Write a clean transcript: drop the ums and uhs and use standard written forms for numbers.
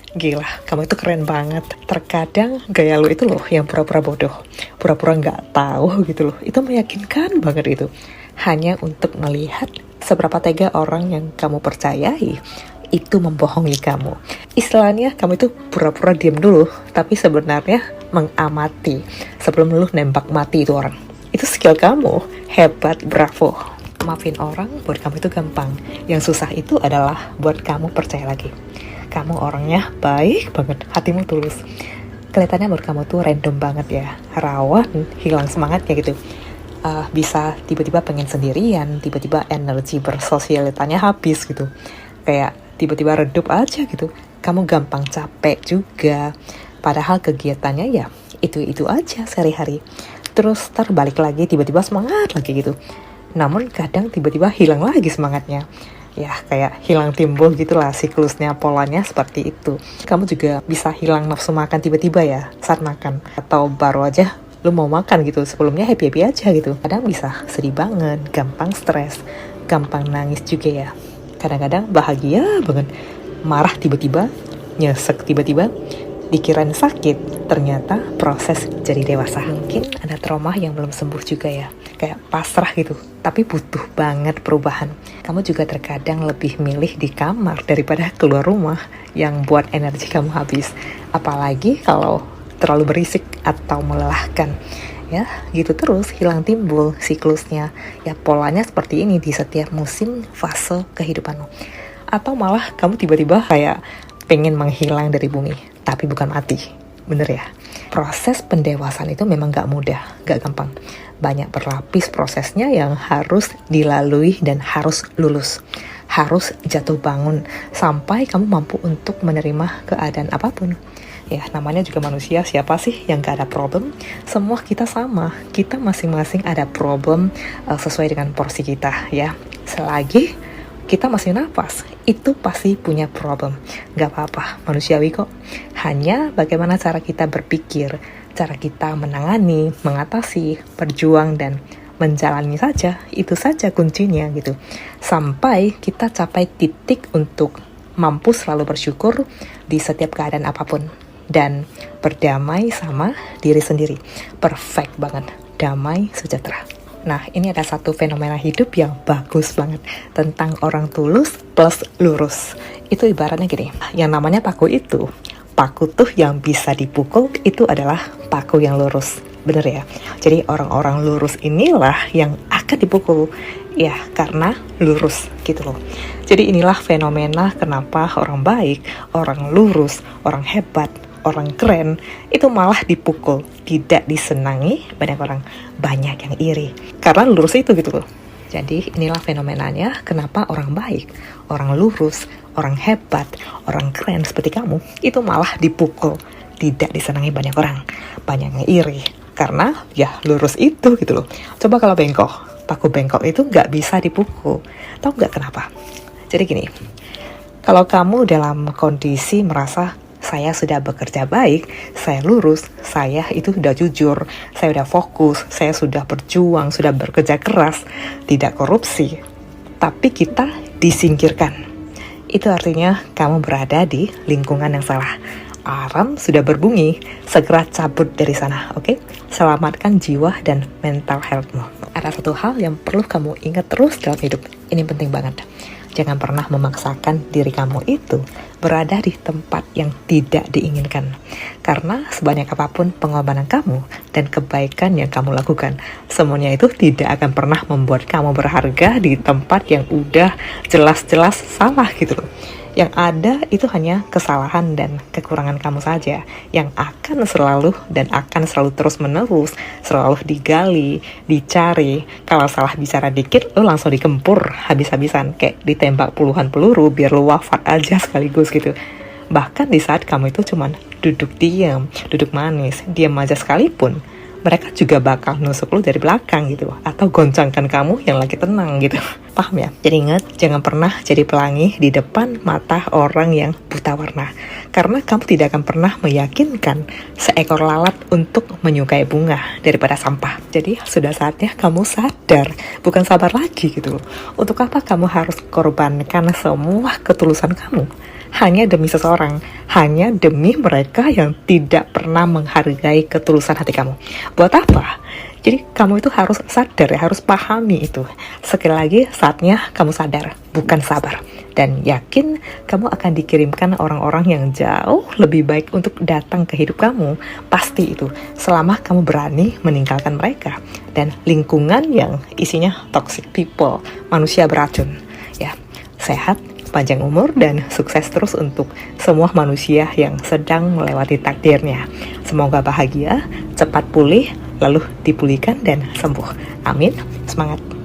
Gila, kamu itu keren banget. Terkadang gaya lu itu loh yang pura-pura bodoh, pura-pura nggak tahu gitu loh. Itu meyakinkan banget itu. Hanya untuk melihat seberapa tega orang yang kamu percayai itu membohongi kamu. Istilahnya kamu itu pura-pura diam dulu, tapi sebenarnya mengamati sebelum lu nembak mati itu orang. Itu skill kamu, hebat, bravo. Maafin orang buat kamu itu gampang. Yang susah itu adalah buat kamu percaya lagi. Kamu orangnya baik banget, hatimu tulus. Kelihatannya buat kamu tuh random banget ya, rawan, hilang semangatnya gitu. Bisa tiba-tiba pengen sendirian, tiba-tiba energi bersosialitanya habis gitu. Kayak tiba-tiba redup aja gitu. Kamu gampang capek juga. Padahal kegiatannya ya itu-itu aja sehari-hari. Terus terbalik lagi tiba-tiba semangat lagi gitu. Namun kadang tiba-tiba hilang lagi semangatnya. Ya kayak hilang timbul gitulah siklusnya, polanya seperti itu. Kamu juga bisa hilang nafsu makan tiba-tiba ya saat makan. Atau baru aja lu mau makan gitu, sebelumnya happy-happy aja gitu. Kadang bisa sedih banget, gampang stres, gampang nangis juga ya. Kadang-kadang bahagia banget, marah tiba-tiba, nyesek tiba-tiba, dikirain sakit, ternyata proses jadi dewasa. Mungkin ada trauma yang belum sembuh juga ya, kayak pasrah gitu, tapi butuh banget perubahan. Kamu juga terkadang lebih milih di kamar daripada keluar rumah, yang buat energi kamu habis. Apalagi kalau terlalu berisik atau melelahkan. Ya, gitu terus hilang timbul siklusnya. Ya polanya seperti ini di setiap musim fase kehidupanmu. Atau malah kamu tiba-tiba kayak pengen menghilang dari bumi, tapi bukan mati. Bener ya? Proses pendewasaan itu memang gak mudah, gak gampang. Banyak berlapis prosesnya yang harus dilalui dan harus lulus. Harus jatuh bangun sampai kamu mampu untuk menerima keadaan apapun. Ya namanya juga manusia, siapa sih yang gak ada problem? Semua kita sama, kita masing-masing ada problem sesuai dengan porsi kita ya. Selagi kita masih nafas, itu pasti punya problem. Gak apa-apa, manusiawi kok. Hanya bagaimana cara kita berpikir, cara kita menangani, mengatasi, berjuang, dan menjalani saja. Itu saja kuncinya gitu. Sampai kita capai titik untuk mampu selalu bersyukur di setiap keadaan apapun. Dan berdamai sama diri sendiri. Perfect banget, damai sejahtera. Nah, ini ada satu fenomena hidup yang bagus banget tentang orang tulus plus lurus. Itu ibaratnya gini, yang namanya paku itu, paku tuh yang bisa dipukul itu adalah paku yang lurus. Bener ya? Jadi orang-orang lurus inilah yang akan dipukul. Ya, karena lurus gitu loh. Jadi inilah fenomena kenapa orang baik, orang lurus, orang hebat, orang keren itu malah dipukul, tidak disenangi banyak orang, banyak yang iri karena lurus itu gitu loh. Jadi inilah fenomenanya kenapa orang baik, orang lurus, orang hebat, orang keren seperti kamu itu malah dipukul, tidak disenangi banyak orang, banyak yang iri karena ya lurus itu gitu loh. Coba kalau bengkok, paku bengkok itu nggak bisa dipukul. Tahu nggak kenapa? Jadi gini, kalau kamu dalam kondisi merasa saya sudah bekerja baik, saya lurus, saya itu sudah jujur, saya sudah fokus, saya sudah berjuang, sudah bekerja keras, tidak korupsi. Tapi kita disingkirkan. Itu artinya kamu berada di lingkungan yang salah. Alarm sudah berbunyi, segera cabut dari sana, oke? Selamatkan jiwa dan mental healthmu. Ada satu hal yang perlu kamu ingat terus dalam hidup. Ini penting banget. Jangan pernah memaksakan diri kamu itu berada di tempat yang tidak diinginkan. Karena sebanyak apapun pengorbanan kamu dan kebaikan yang kamu lakukan, semuanya itu tidak akan pernah membuat kamu berharga di tempat yang udah jelas-jelas salah gitu loh. Yang ada itu hanya kesalahan dan kekurangan kamu saja yang akan selalu dan akan selalu terus menerus, selalu digali, dicari. Kalau salah bicara dikit, lo langsung dikempur habis-habisan, kayak ditembak puluhan peluru biar lo wafat aja sekaligus gitu. Bahkan di saat kamu itu cuman duduk diam, duduk manis, diam aja sekalipun, mereka juga bakal nusuk lu dari belakang gitu, atau goncangkan kamu yang lagi tenang gitu. Paham ya? Jadi ingat, jangan pernah jadi pelangi di depan mata orang yang buta warna. Karena kamu tidak akan pernah meyakinkan seekor lalat untuk menyukai bunga daripada sampah. Jadi sudah saatnya kamu sadar, bukan sabar lagi gitu loh. Untuk apa kamu harus korbankan semua ketulusan kamu hanya demi seseorang, hanya demi mereka yang tidak pernah menghargai ketulusan hati kamu. Buat apa? Jadi kamu itu harus sadar ya, harus pahami itu. Sekali lagi, saatnya kamu sadar, bukan sabar. Dan yakin kamu akan dikirimkan orang-orang yang jauh lebih baik untuk datang ke hidup kamu. Pasti itu, selama kamu berani meninggalkan mereka. Dan lingkungan yang isinya toxic people, manusia beracun. Ya, sehat, panjang umur, dan sukses terus untuk semua manusia yang sedang melewati takdirnya. Semoga bahagia, cepat pulih, lalu dipulihkan dan sembuh. Amin. Semangat.